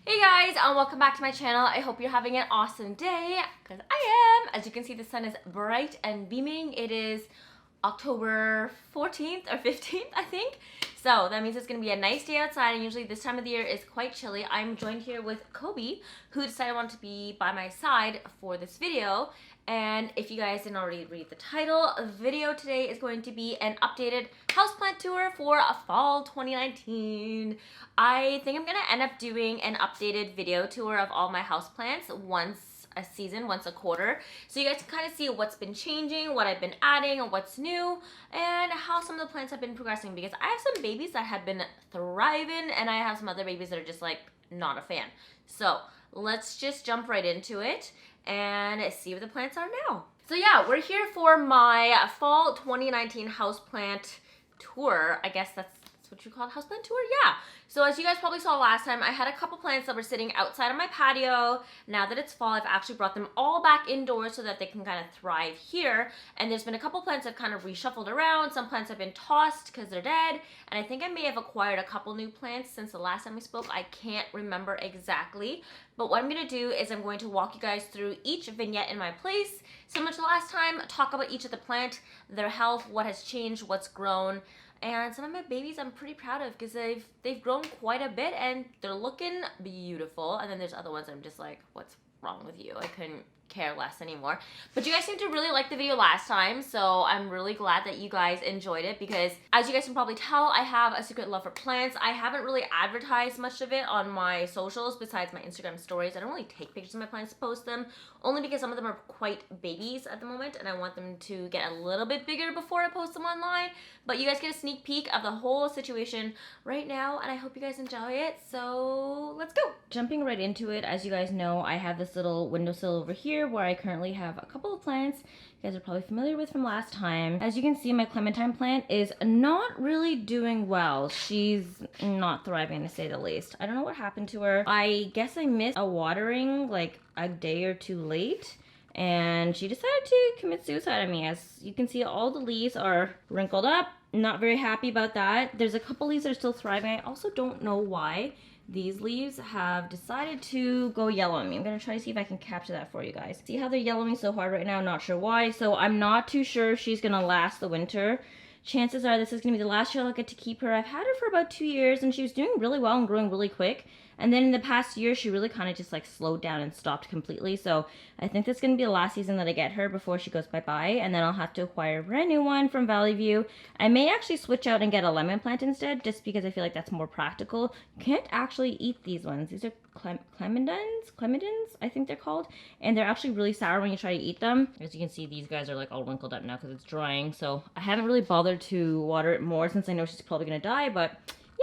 Hey guys, welcome back to my channel. I hope you're having an awesome day, because I am. As you can see, the sun is bright and beaming. It is October 14th or 15th, I think. So that means it's going to be a nice day outside, and usually this time of the year is quite chilly. I'm joined here with Kobe, who decided wanted to be by my side for this video. And if you guys didn't already read the title, the video today is going to be an updated houseplant tour for fall 2019. I think I'm going to end up doing an updated video tour of all my houseplants once a season, once a quarter, so you guys can kind of see what's been changing, what I've been adding, what's new, and how some of the plants have been progressing, because I have some babies that have been thriving and I have some other babies that are just like not a fan. So let's just jump right into it and see what the plants are now. So yeah, we're here for my fall 2019 houseplant tour. I guess that's what you call it, houseplant tour? Yeah. So as you guys probably saw last time, I had a couple plants that were sitting outside on my patio. Now that it's fall, I've actually brought them all back indoors so that they can kind of thrive here. And there's been a couple plants I've kind of reshuffled around. Some plants have been tossed because they're dead. And I think I may have acquired a couple new plants since the last time we spoke. I can't remember exactly. But what I'm going to do is I'm going to walk you guys through each vignette in my place, similar to last time, talk about each of the plant, their health, what has changed, what's grown. And some of my babies I'm pretty proud of because they've grown quite a bit and they're looking beautiful. And then there's other ones I'm just like, what's wrong with you? I couldn't care less anymore. But you guys seem to really like the video last time, so I'm really glad that you guys enjoyed it, because as you guys can probably tell, I have a secret love for plants. I haven't really advertised much of it on my socials besides my Instagram stories. I don't really take pictures of my plants to post them, only because some of them are quite babies at the moment and I want them to get a little bit bigger before I post them online. But you guys get a sneak peek of the whole situation right now, and I hope you guys enjoy it. So let's go. Jumping right into it, as you guys know, I have this little windowsill over here where I currently have a couple of plants you guys are probably familiar with from last time. As you can see, my clementine plant is not really doing well. She's not thriving, to say the least. I don't know what happened to her. I guess I missed a watering like a day or two late, and she decided to commit suicide on me. As you can see, all the leaves are wrinkled up. Not very happy about that. There's a couple leaves that are still thriving. I also don't know why these leaves have decided to go yellow on me. I'm going to try to see if I can capture that for you guys. See how they're yellowing so hard right now? Not sure why. So I'm not too sure if she's going to last the winter. Chances are this is going to be the last year I'll get to keep her. I've had her for about 2 years and she was doing really well and growing really quick. And then in the past year, she really kind of just like slowed down and stopped completely. So I think that's going to be the last season that I get her before she goes bye-bye. And then I'll have to acquire a brand new one from Valley View. I may actually switch out and get a lemon plant instead, just because I feel like that's more practical. You can't actually eat these ones. These are clementines, I think they're called. And they're actually really sour when you try to eat them. As you can see, these guys are like all wrinkled up now because it's drying. So I haven't really bothered to water it more since I know she's probably going to die, but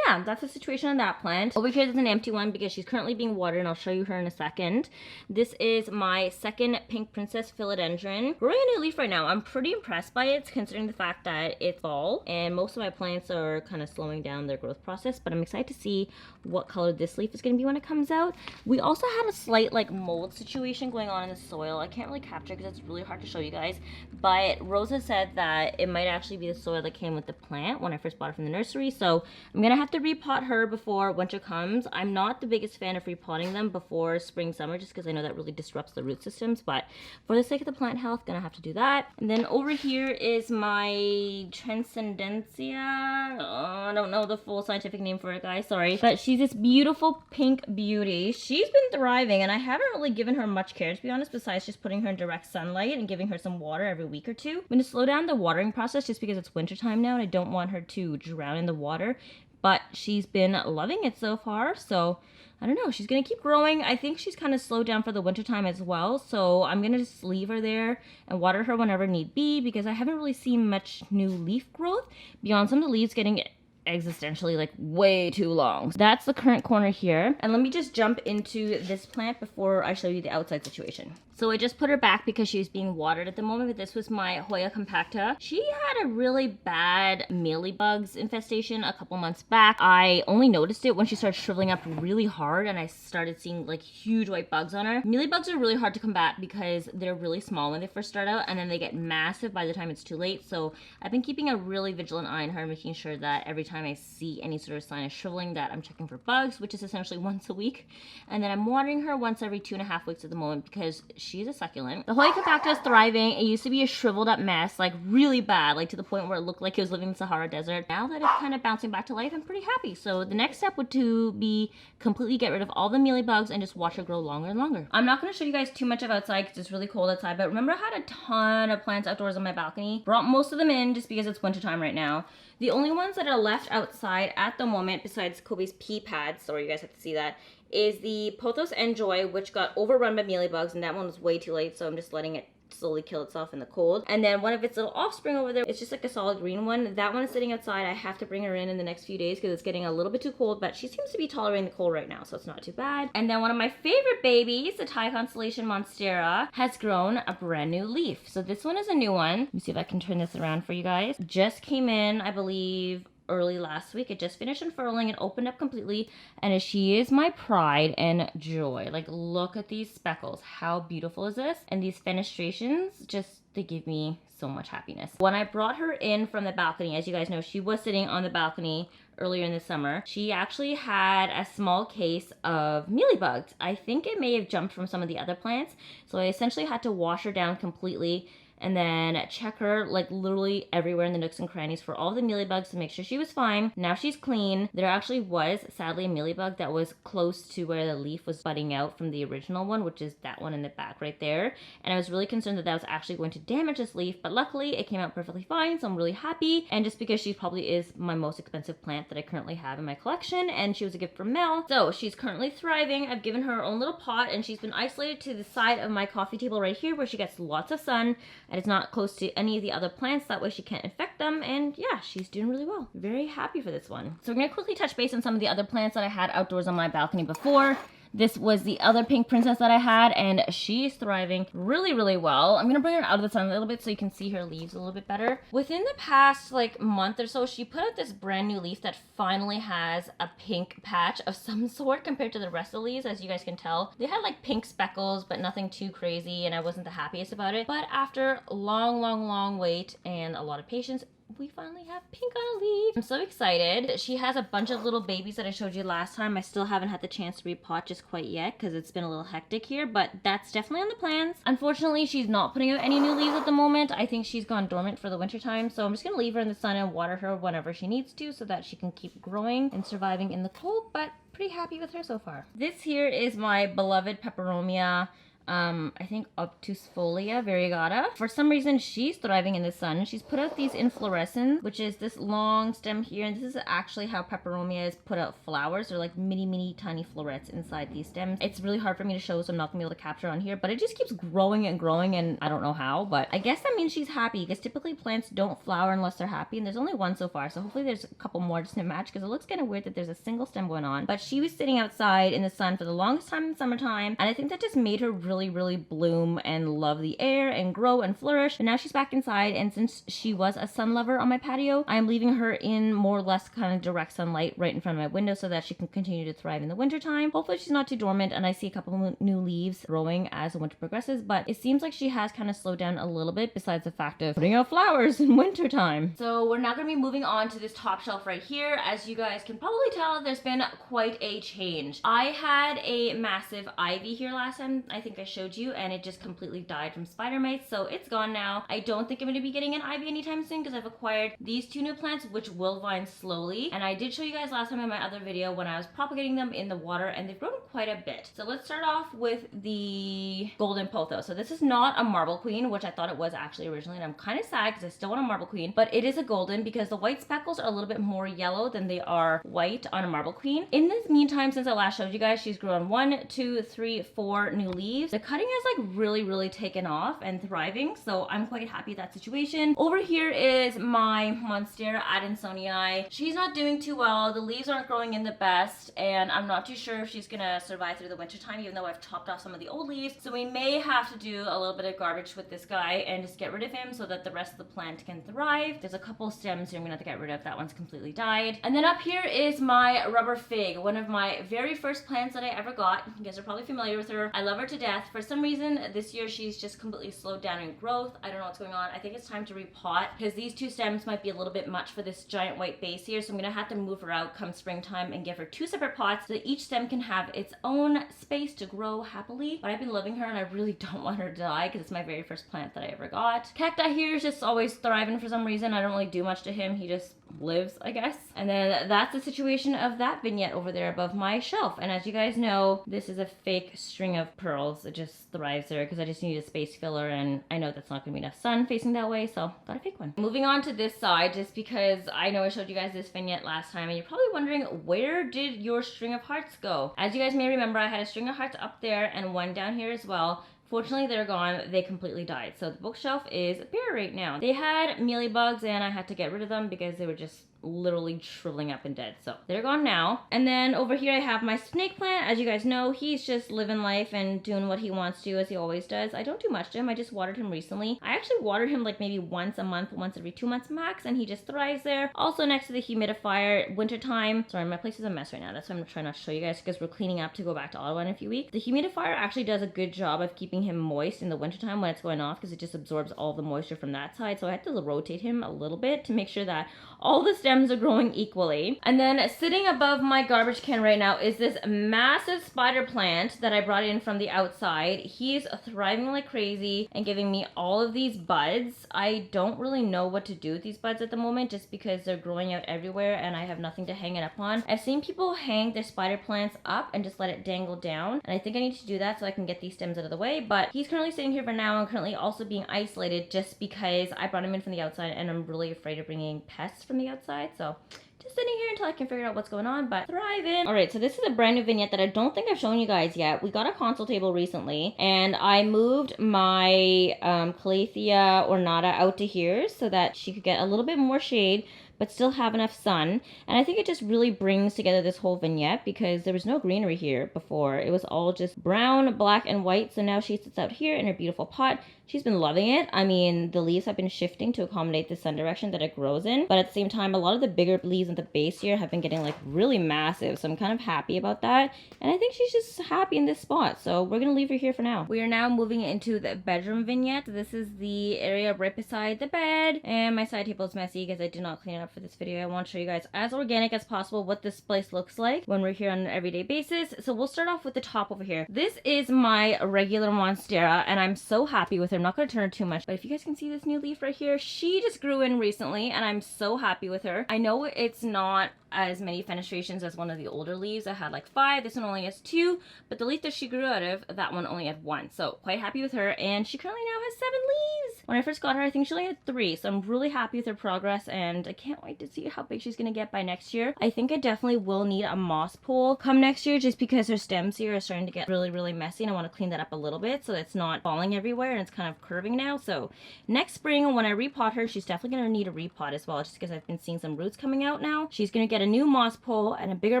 yeah, that's the situation on that plant. Over here, there's an empty one because she's currently being watered, and I'll show you her in a second. This is my second pink princess philodendron. Growing a new leaf right now. I'm pretty impressed by it, considering the fact that it's fall, and most of my plants are kind of slowing down their growth process, but I'm excited to see what color this leaf is going to be when it comes out. We also had a slight like mold situation going on in the soil. I can't really capture it because it's really hard to show you guys, but Rosa said that it might actually be the soil that came with the plant when I first bought it from the nursery, so I'm going to have to repot her before winter comes. I'm not the biggest fan of repotting them before spring, summer, just because I know that really disrupts the root systems, but for the sake of the plant health, gonna have to do that. And then over here is my transcendencia. I don't know the full scientific name for it, guys, sorry, but she's this beautiful pink beauty. She's been thriving, and I haven't really given her much care, to be honest, besides just putting her in direct sunlight and giving her some water every week or two. I'm gonna slow down the watering process just because it's winter time now and I don't want her to drown in the water. But she's been loving it so far, so I don't know. She's going to keep growing. I think she's kind of slowed down for the winter time as well, so I'm going to just leave her there and water her whenever need be, because I haven't really seen much new leaf growth beyond some of the leaves getting existentially like way too long. So that's the current corner here, and let me just jump into this plant before I show you the outside situation. So I just put her back because she was being watered at the moment, but this was my Hoya compacta. She had a really bad mealybugs infestation a couple months back. I only noticed it when she started shriveling up really hard and I started seeing like huge white bugs on her. Mealybugs are really hard to combat because they're really small when they first start out and then they get massive by the time it's too late. So I've been keeping a really vigilant eye on her, making sure that every time I see any sort of sign of shriveling that I'm checking for bugs, which is essentially once a week. And then I'm watering her once every 2.5 weeks at the moment because she's a succulent. The Hoya compacta is thriving. It used to be a shriveled up mess, like really bad, like to the point where it looked like it was living in the Sahara Desert. Now that it's kind of bouncing back to life, I'm pretty happy. So the next step would to be completely get rid of all the mealybugs and just watch her grow longer and longer. I'm not going to show you guys too much of outside because it's really cold outside, but remember I had a ton of plants outdoors on my balcony. Brought most of them in just because it's winter time right now. The only ones that are left outside at the moment, besides Kobe's pea pads, sorry you guys have to see that, is the Pothos Enjoy, which got overrun by mealybugs, and that one was way too late, so I'm just letting it slowly kill itself in the cold. And then one of its little offspring over there, it's just like a solid green one. That one is sitting outside. I have to bring her in the next few days because it's getting a little bit too cold, but she seems to be tolerating the cold right now, so it's not too bad. And then one of my favorite babies, the Thai Constellation Monstera, has grown a brand new leaf. So this one is a new one. Let me see if I can turn this around for you guys. Just came in, I believe, early last week. It just finished unfurling and opened up completely, and she is my pride and joy. Like, look at these speckles. How beautiful is this? And these fenestrations, just, they give me so much happiness. When I brought her in from the balcony, as you guys know, she was sitting on the balcony earlier in the summer. She actually had a small case of mealybugs. I think it may have jumped from some of the other plants, so I essentially had to wash her down completely and then check her like literally everywhere in the nooks and crannies for all the mealybugs to make sure she was fine. Now she's clean. There actually was sadly a mealybug that was close to where the leaf was budding out from the original one, which is that one in the back right there. And I was really concerned that that was actually going to damage this leaf, but luckily it came out perfectly fine, so I'm really happy. And just because she probably is my most expensive plant that I currently have in my collection, and she was a gift from Mel, so she's currently thriving. I've given her her own little pot, and she's been isolated to the side of my coffee table right here where she gets lots of sun and it's not close to any of the other plants. That way she can't infect them. And yeah, she's doing really well. Very happy for this one. So we're gonna quickly touch base on some of the other plants that I had outdoors on my balcony before. This was the other pink princess that I had, and she's thriving really, really well. I'm gonna bring her out of the sun a little bit so you can see her leaves a little bit better. Within the past like month or so, she put out this brand new leaf that finally has a pink patch of some sort compared to the rest of the leaves. As you guys can tell, they had like pink speckles, but nothing too crazy, and I wasn't the happiest about it. But after long wait and a lot of patience, we finally have pink on a leaf. I'm so excited. She has a bunch of little babies that I showed you last time. I still haven't had the chance to repot just quite yet because it's been a little hectic here, but that's definitely on the plans. Unfortunately, she's not putting out any new leaves at the moment. I think she's gone dormant for the winter time, so I'm just gonna leave her in the sun and water her whenever she needs to so that she can keep growing and surviving in the cold, but pretty happy with her so far. This here is my beloved peperomia. I think Obtusfolia variegata. For some reason, she's thriving in the sun. She's put out these inflorescence, which is this long stem here. And this is actually how peperomias put out flowers. They're like mini tiny florets inside these stems. It's really hard for me to show, so I'm not gonna be able to capture on here, but it just keeps growing and growing, and I don't know how, but I guess that means she's happy, because typically plants don't flower unless they're happy, and there's only one so far, so hopefully there's a couple more just to match, because it looks kind of weird that there's a single stem going on. But she was sitting outside in the sun for the longest time in the summertime, and I think that just made her really bloom and love the air and grow and flourish. And now she's back inside, and since she was a sun lover on my patio, I'm leaving her in more or less kind of direct sunlight right in front of my window so that she can continue to thrive in the winter time. Hopefully she's not too dormant, and I see a couple of new leaves growing as the winter progresses, but it seems like she has kind of slowed down a little bit besides the fact of putting out flowers in winter time. So we're now going to be moving on to this top shelf right here. As you guys can probably tell, there's been quite a change. I had a massive ivy here last time, I think I showed you, and it just completely died from spider mites, so it's gone now. I don't think I'm going to be getting an ivy anytime soon because I've acquired these two new plants which will vine slowly, and I did show you guys last time in my other video when I was propagating them in the water, and they've grown quite a bit. So let's start off with the golden pothos. So this is not a marble queen, which I thought it was actually originally, and I'm kind of sad because I still want a marble queen, but it is a golden because the white speckles are a little bit more yellow than they are white on a marble queen. In the meantime, since I last showed you guys, she's grown 1, 2, 3, 4 new leaves. leaves. The cutting has like really taken off and thriving, so I'm quite happy with that situation. Over here is my Monstera Adansonii. She's not doing too well. The leaves aren't growing in the best, and I'm not too sure if she's gonna survive through the winter time, even though I've chopped off some of the old leaves. So we may have to do a little bit of garbage with this guy and just get rid of him so that the rest of the plant can thrive. There's a couple stems here I'm gonna have to get rid of. That one's completely died. And then up here is my rubber fig, one of my very first plants that I ever got. You guys are probably familiar with her. I love her to death. For some reason, this year she's just completely slowed down in growth. I don't know what's going on. I think it's time to repot because these two stems might be a little bit much for this giant white base here. So I'm gonna have to move her out come springtime and give her two separate pots so that each stem can have its own space to grow happily. But I've been loving her and I really don't want her to die because it's my very first plant that I ever got. Cacti here is just always thriving for some reason. I don't really do much to him. He just lives, I guess. And then that's the situation of that vignette over there above my shelf. And as you guys know, this is a fake string of pearls. It just thrives there because I just need a space filler, and I know that's not gonna be enough sun facing that way, so got a fake one. Moving on to this side, just because I know I showed you guys this vignette last time, and you're probably wondering, where did your string of hearts go? As you guys may remember, I had a string of hearts up there and one down here as well. Fortunately, they're gone. They completely died. So the bookshelf is bare right now. They had mealybugs and I had to get rid of them because they were just literally shriveling up and dead. So they're gone now. And then over here I have my snake plant. As you guys know, he's just living life and doing what he wants to, as he always does. I don't do much to him. I just watered him recently. I actually water him like maybe once a month, once every 2 months max, and he just thrives there. Also next to the humidifier, wintertime. Sorry, my place is a mess right now. That's why I'm trying not to show you guys because we're cleaning up to go back to Ottawa in a few weeks. The humidifier actually does a good job of keeping him moist in the wintertime when it's going off because it just absorbs all the moisture from that side. So I have to rotate him a little bit to make sure that all the stems are growing equally. And then sitting above my garbage can right now is this massive spider plant that I brought in from the outside. He's thriving like crazy and giving me all of these buds. I don't really know what to do with these buds at the moment just because they're growing out everywhere and I have nothing to hang it up on. I've seen people hang their spider plants up and just let it dangle down, and I think I need to do that so I can get these stems out of the way. But he's currently sitting here for now and currently also being isolated just because I brought him in from the outside and I'm really afraid of bringing pests from the outside. So just sitting here until I can figure out what's going on, but thriving. All right, so this is a brand new vignette that I don't think I've shown you guys yet. We got a console table recently and I moved my Calathea ornata out to here so that she could get a little bit more shade but still have enough sun. And I think it just really brings together this whole vignette because there was no greenery here before. It was all just brown, black, and white. So now she sits out here in her beautiful pot. She's been loving it. I mean, the leaves have been shifting to accommodate the sun direction that it grows in. But at the same time, a lot of the bigger leaves at the base here have been getting like really massive. So I'm kind of happy about that. And I think she's just happy in this spot. So we're going to leave her here for now. We are now moving into the bedroom vignette. This is the area right beside the bed. And my side table is messy because I did not clean it up for this video. I want to show you guys as organic as possible what this place looks like when we're here on an everyday basis. So we'll start off with the top over here. This is my regular Monstera and I'm so happy with her. I'm not going to turn her too much, but if you guys can see this new leaf right here, she just grew in recently and I'm so happy with her. I know it's not as many fenestrations as one of the older leaves. I had like 5. This one only has 2, but the leaf that she grew out of, that one only had 1. So quite happy with her, and she currently now has 7 leaves. When I first got her, I think she only had 3, so I'm really happy with her progress and I can't wait to see how big she's gonna get by next year. I think I definitely will need a moss pole come next year just because her stems here are starting to get really messy and I want to clean that up a little bit so it's not falling everywhere and it's kind of curving now. So next spring when I repot her, she's definitely gonna need a repot as well just because I've been seeing some roots coming out now. She's gonna get a new moss pole and a bigger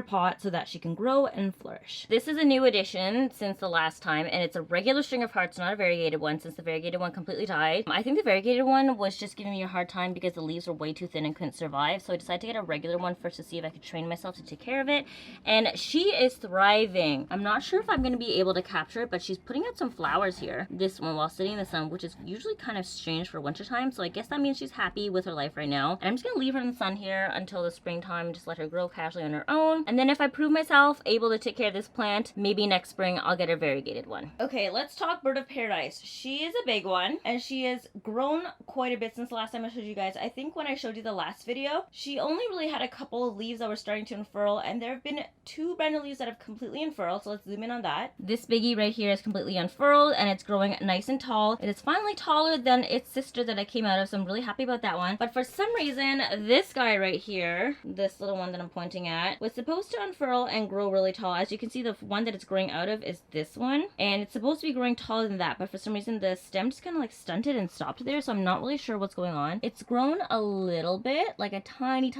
pot so that she can grow and flourish. This is a new addition since the last time and it's a regular string of hearts, not a variegated one since the variegated one completely died. I think the variegated one was just giving me a hard time because the leaves were way too thin and couldn't survive, so I decided to get a regular one first to see if I could train myself to take care of it, and she is thriving. I'm not sure if I'm going to be able to capture it, but she's putting out some flowers here, this one, while sitting in the sun, which is usually kind of strange for wintertime, so I guess that means she's happy with her life right now. And I'm just going to leave her in the sun here until the springtime and just let her grow casually on her own, and then if I prove myself able to take care of this plant, maybe next spring I'll get a variegated one. Okay, let's talk bird of paradise. She is a big one and she has grown quite a bit since the last time I showed you guys. I think when I showed you the last video video. She only really had a couple of leaves that were starting to unfurl, and there have been 2 brand new leaves that have completely unfurled, so let's zoom in on that. This biggie right here is completely unfurled, and it's growing nice and tall. It is finally taller than its sister that I came out of, so I'm really happy about that one. But for some reason, this guy right here, this little one that I'm pointing at, was supposed to unfurl and grow really tall. As you can see, the one that it's growing out of is this one, and it's supposed to be growing taller than that, but for some reason the stem just kind of like stunted and stopped there, so I'm not really sure what's going on. It's grown a little bit, like a tiny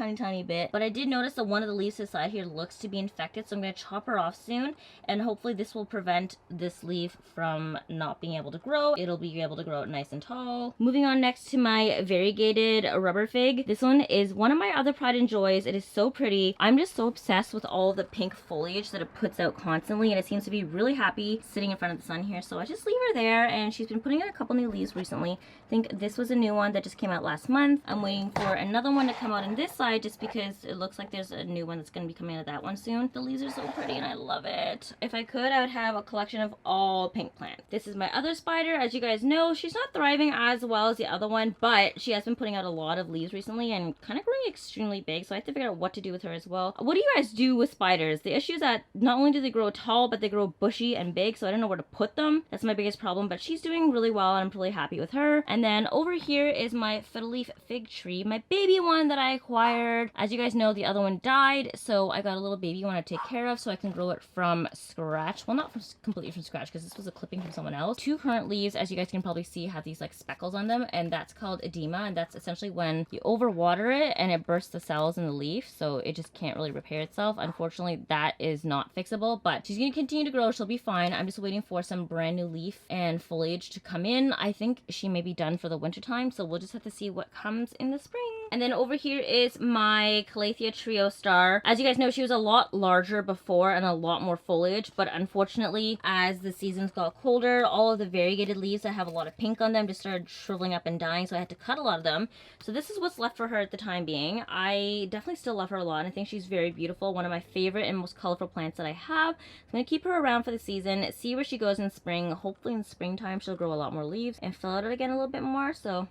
bit, but I did notice that one of the leaves to the side here looks to be infected, so I'm going to chop her off soon, and hopefully this will prevent this leaf from not being able to grow. It'll be able to grow nice and tall. Moving on next to my variegated rubber fig. This one is one of my other pride and joys. It is so pretty. I'm just so obsessed with all of the pink foliage that it puts out constantly, and it seems to be really happy sitting in front of the sun here, so I just leave her there, and she's been putting out a couple new leaves recently. I think this was a new one that just came out last month. I'm waiting for another one to come out on this side just because it looks like there's a new one that's going to be coming out of that one soon. The leaves are so pretty and I love it. If I could, I would have a collection of all pink plants. This is my other spider. As you guys know, she's not thriving as well as the other one, but she has been putting out a lot of leaves recently and kind of growing extremely big, so I have to figure out what to do with her as well. What do you guys do with spiders? The issue is that not only do they grow tall, but they grow bushy and big, so I don't know where to put them. That's my biggest problem, but she's doing really well and I'm really happy with her. And then over here is my fiddle leaf fig tree, my baby one that I acquired. As you guys know, the other one died, so I got a little baby one to take care of so I can grow it from scratch. Well, not completely from scratch, because this was a clipping from someone else. 2 current leaves, as you guys can probably see, have these like speckles on them, and that's called edema, and that's essentially when you overwater it and it bursts the cells in the leaf, so it just can't really repair itself. Unfortunately, that is not fixable, but she's going to continue to grow. She'll be fine. I'm just waiting for some brand new leaf and foliage to come in. I think she may be done for the winter time, so we'll just have to see what comes in the spring. And then over here is my Calathea Trio Star. As you guys know, she was a lot larger before and a lot more foliage, but unfortunately, as the seasons got colder, all of the variegated leaves that have a lot of pink on them just started shriveling up and dying, so I had to cut a lot of them. So this is what's left for her at the time being. I definitely still love her a lot, and I think she's very beautiful. One of my favorite and most colorful plants that I have. I'm going to keep her around for the season, see where she goes in spring. Hopefully in springtime she'll grow a lot more leaves and fill out again a little bit more, so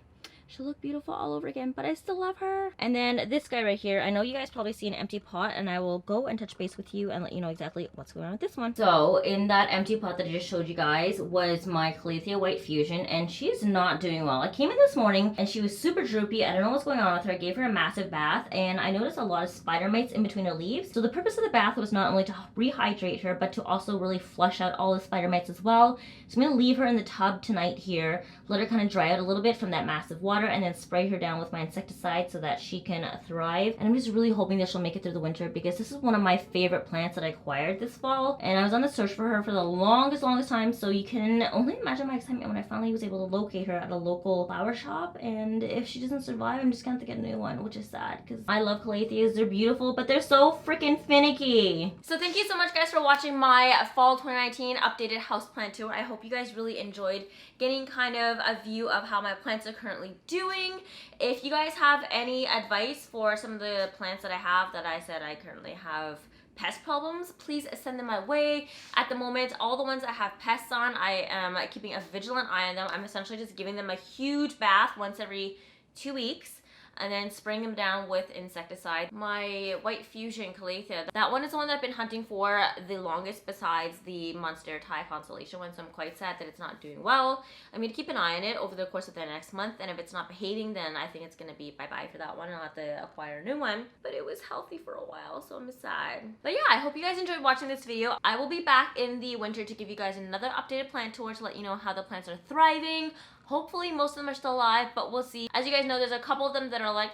she'll look beautiful all over again, but I still love her. And then this guy right here, I know you guys probably see an empty pot, and I will go and touch base with you and let you know exactly what's going on with this one. So in that empty pot that I just showed you guys was my Calathea White Fusion, and she's not doing well. I came in this morning and she was super droopy. I don't know what's going on with her. I gave her a massive bath, and I noticed a lot of spider mites in between her leaves. So the purpose of the bath was not only to rehydrate her, but to also really flush out all the spider mites as well. So I'm going to leave her in the tub tonight here, let her kind of dry out a little bit from that massive water, and then spray her down with my insecticide so that she can thrive. And I'm just really hoping that she'll make it through the winter, because this is one of my favorite plants that I acquired this fall, and I was on the search for her for the longest time, so you can only imagine my excitement when I finally was able to locate her at a local flower shop. And if she doesn't survive, I'm just gonna have to get a new one, which is sad, because I love Calatheas. They're beautiful, but they're so freaking finicky. So thank you so much, guys, for watching my fall 2019 updated houseplant tour. I hope you guys really enjoyed getting kind of a view of how my plants are currently doing. If you guys have any advice for some of the plants that I have that I said I currently have pest problems, please send them my way. At the moment, all the ones that have pests on, I am keeping a vigilant eye on them. I'm essentially just giving them a huge bath once every 2 weeks, and then spraying them down with insecticide. My White Fusion Calathea, that one is the one that I've been hunting for the longest besides the Monstera Thai Constellation one, so I'm quite sad that it's not doing well. I'm going to keep an eye on it over the course of the next month, and if it's not behaving, then I think it's going to be bye-bye for that one, and I'll have to acquire a new one. But it was healthy for a while, so I'm sad. But yeah, I hope you guys enjoyed watching this video. I will be back in the winter to give you guys another updated plant tour to let you know how the plants are thriving. Hopefully most of them are still alive, but we'll see. As you guys know, there's a couple of them that are like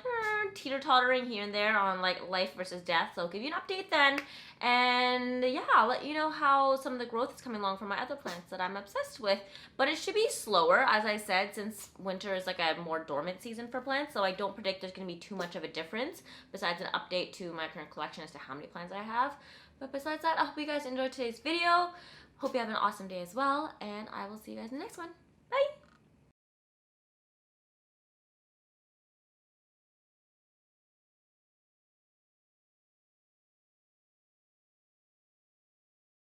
teeter-tottering here and there on like life versus death, so I'll give you an update then. And yeah, I'll let you know how some of the growth is coming along for my other plants that I'm obsessed with. But it should be slower, as I said, since winter is like a more dormant season for plants, so I don't predict there's going to be too much of a difference besides an update to my current collection as to how many plants I have. But besides that, I hope you guys enjoyed today's video. Hope you have an awesome day as well, and I will see you guys in the next one.